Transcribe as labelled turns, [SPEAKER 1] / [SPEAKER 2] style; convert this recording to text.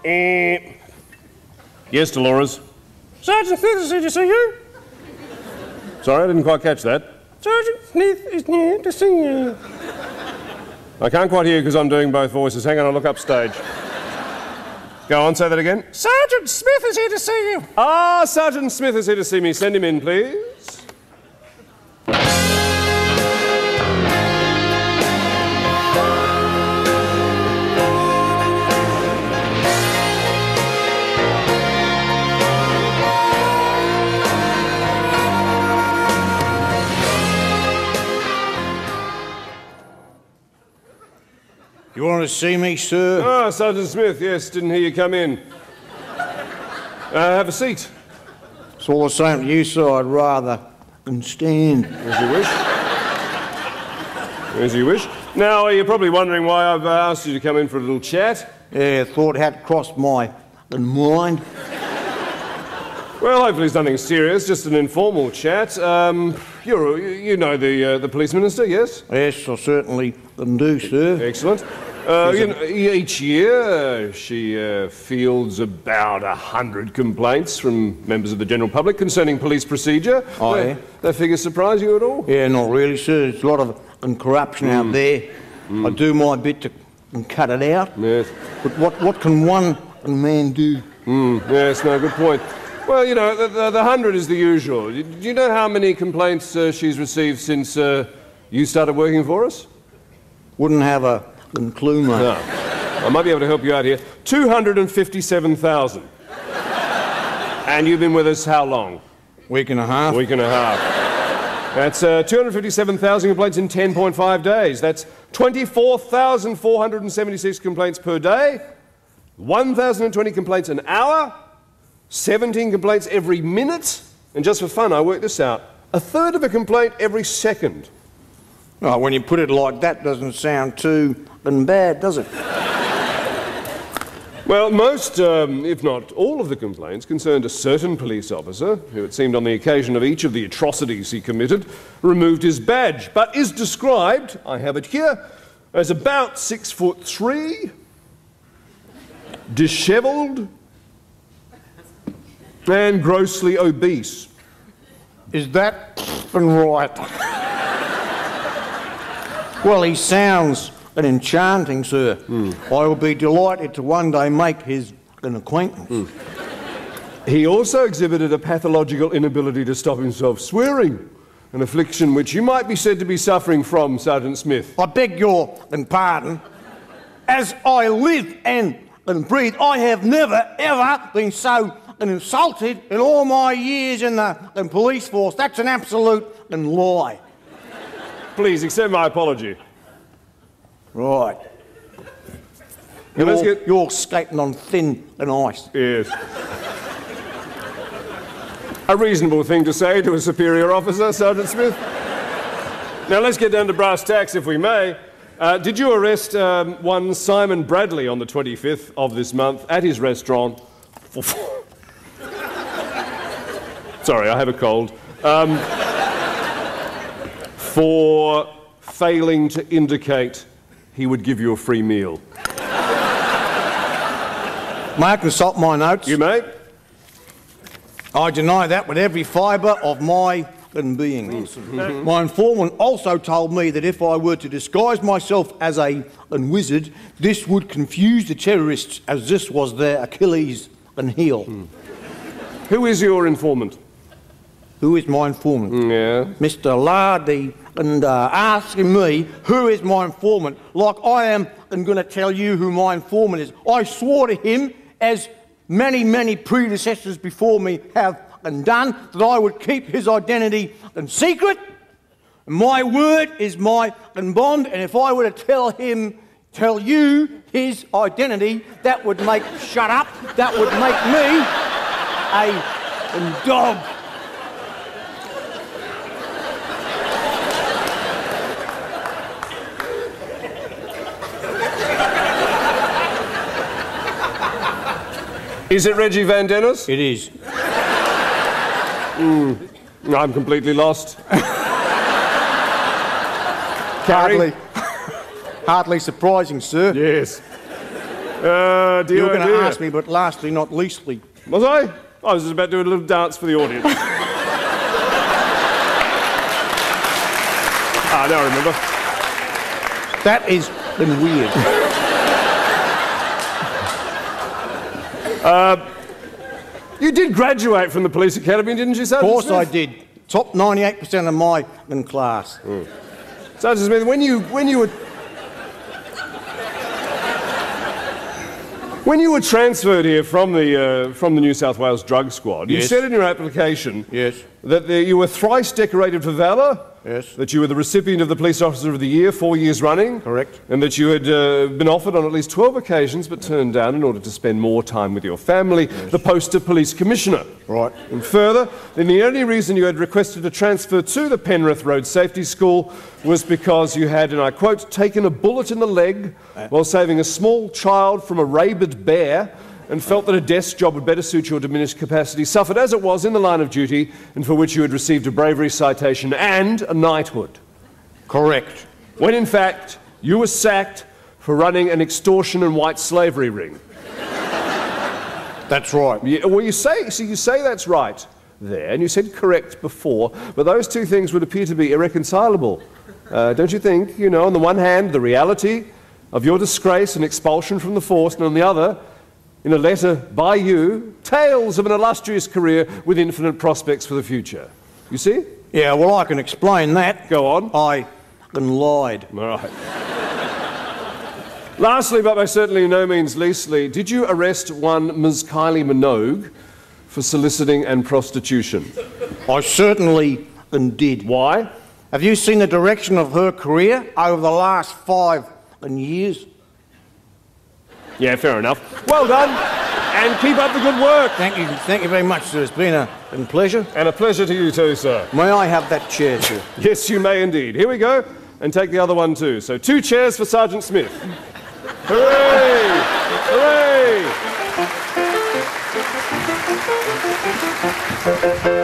[SPEAKER 1] Yes, Dolores.
[SPEAKER 2] Sergeant Smith is here to see you.
[SPEAKER 1] Sorry, I didn't quite catch that.
[SPEAKER 2] Sergeant Smith is here to see you.
[SPEAKER 1] I can't quite hear you because I'm doing both voices. Hang on, I'll look upstage. Go on, say that again.
[SPEAKER 2] Sergeant Smith is here to see you.
[SPEAKER 1] Ah, Sergeant Smith is here to see me. Send him in, please.
[SPEAKER 3] You want to see me, sir?
[SPEAKER 1] Ah, Sergeant Smith, yes, didn't hear you come in. Have a seat.
[SPEAKER 3] It's all the same to you, sir. I'd rather stand.
[SPEAKER 1] As you wish. As you wish. Now, you're probably wondering why I've asked you to come in for a little chat.
[SPEAKER 3] Yeah, thought it had crossed my mind.
[SPEAKER 1] Well, hopefully it's nothing serious, just an informal chat. You know the police minister, yes?
[SPEAKER 3] Yes, I certainly do, sir.
[SPEAKER 1] Excellent. Each year she fields about 100 complaints from members of the general public concerning police procedure.
[SPEAKER 3] Oh, yeah?
[SPEAKER 1] That figure surprise you at all?
[SPEAKER 3] Yeah, not really, sir. There's a lot of corruption out there. I do my bit to cut it out.
[SPEAKER 1] Yes.
[SPEAKER 3] But what can one man do?
[SPEAKER 1] Yes, no, good point. Well, you know, the 100 is the usual. Do you know how many complaints she's received since you started working for us?
[SPEAKER 3] Wouldn't have a clue, mate.
[SPEAKER 1] No. I might be able to help you out here. 257,000. And you've been with us how long?
[SPEAKER 3] Week and a half.
[SPEAKER 1] Week and a half. That's 257,000 complaints in 10.5 days. That's 24,476 complaints per day, 1,020 complaints an hour, 17 complaints every minute, and just for fun, I worked this out, a third of a complaint every second.
[SPEAKER 3] Oh, when you put it like that, doesn't sound too bad, does it?
[SPEAKER 1] Well, most, if not all of the complaints concerned a certain police officer who, it seemed on the occasion of each of the atrocities he committed, removed his badge, but is described, I have it here, as about 6'3", dishevelled, and grossly obese.
[SPEAKER 3] Is that right? Well, he sounds enchanting, sir. I will be delighted to one day make his acquaintance.
[SPEAKER 1] He also exhibited a pathological inability to stop himself swearing, an affliction which you might be said to be suffering from, Sergeant Smith.
[SPEAKER 3] I beg your pardon. As I live and breathe, I have never, ever been so insulted in all my years in the police force. That's an absolute lie.
[SPEAKER 1] Please accept my apology.
[SPEAKER 3] Right. You're skating on thin ice.
[SPEAKER 1] Yes. A reasonable thing to say to a superior officer, Sergeant Smith. Now let's get down to brass tacks, if we may. Did you arrest one Simon Bradley on the 25th of this month at his restaurant for... Sorry, I have a cold. For failing to indicate he would give you a free meal?
[SPEAKER 3] May I consult my notes?
[SPEAKER 1] You may.
[SPEAKER 3] I deny that with every fibre of my being. My informant also told me that if I were to disguise myself as a wizard, this would confuse the terrorists, as this was their Achilles heel.
[SPEAKER 1] Who is your informant?
[SPEAKER 3] Who is my informant?
[SPEAKER 1] Yeah.
[SPEAKER 3] Mr. Lardy, asking me who is my informant, like I am going to tell you who my informant is. I swore to him, as many, many predecessors before me have done, that I would keep his identity secret. My word is my bond, and if I were to tell you his identity, that would make shut up. That would make me a dog.
[SPEAKER 1] Is it Reggie Van Dennis?
[SPEAKER 3] It is.
[SPEAKER 1] I'm completely lost.
[SPEAKER 3] Hardly surprising, sir.
[SPEAKER 1] Yes. Dear,
[SPEAKER 3] You were going to
[SPEAKER 1] dear.
[SPEAKER 3] ask me, but lastly, not leastly.
[SPEAKER 1] Was I? I was just about doing a little dance for the audience. Now I remember.
[SPEAKER 3] That is been weird.
[SPEAKER 1] You did graduate from the police academy, didn't you, Sergeant
[SPEAKER 3] Of course
[SPEAKER 1] Smith?
[SPEAKER 3] I did. Top 98% of my class.
[SPEAKER 1] Sergeant Smith, when you were transferred here from the New South Wales Drug Squad, you
[SPEAKER 3] Yes.
[SPEAKER 1] said in your application
[SPEAKER 3] Yes.
[SPEAKER 1] that you were thrice decorated for valour.
[SPEAKER 3] Yes.
[SPEAKER 1] That you were the recipient of the Police Officer of the Year 4 years running.
[SPEAKER 3] Correct.
[SPEAKER 1] And that you had been offered on at least 12 occasions but turned down in order to spend more time with your family the post of Police Commissioner.
[SPEAKER 3] Right.
[SPEAKER 1] And further, then the only reason you had requested a transfer to the Penrith Road Safety School was because you had, and I quote, taken a bullet in the leg while saving a small child from a rabid bear and felt that a desk job would better suit your diminished capacity, suffered as it was in the line of duty, and for which you had received a bravery citation and a knighthood.
[SPEAKER 3] Correct.
[SPEAKER 1] When in fact, you were sacked for running an extortion and white slavery ring.
[SPEAKER 3] That's right.
[SPEAKER 1] Yeah, well, you say that's right there, and you said correct before, but those two things would appear to be irreconcilable. Don't you think? You know, on the one hand, the reality of your disgrace and expulsion from the force, and on the other, in a letter by you, tales of an illustrious career with infinite prospects for the future. You see?
[SPEAKER 3] Yeah, well, I can explain that.
[SPEAKER 1] Go on.
[SPEAKER 3] I lied.
[SPEAKER 1] All right. Lastly, but by certainly no means leastly, did you arrest one Ms. Kylie Minogue for soliciting and prostitution?
[SPEAKER 3] I certainly did.
[SPEAKER 1] Why?
[SPEAKER 3] Have you seen the direction of her career over the last 5 years?
[SPEAKER 1] Yeah, fair enough. Well done, and keep up the good work.
[SPEAKER 3] Thank you very much, sir. It's been a pleasure.
[SPEAKER 1] And a pleasure to you too, sir.
[SPEAKER 3] May I have that chair, sir?
[SPEAKER 1] Yes, you may indeed. Here we go, and take the other one too. So 2 chairs for Sergeant Smith. Hooray! Hooray!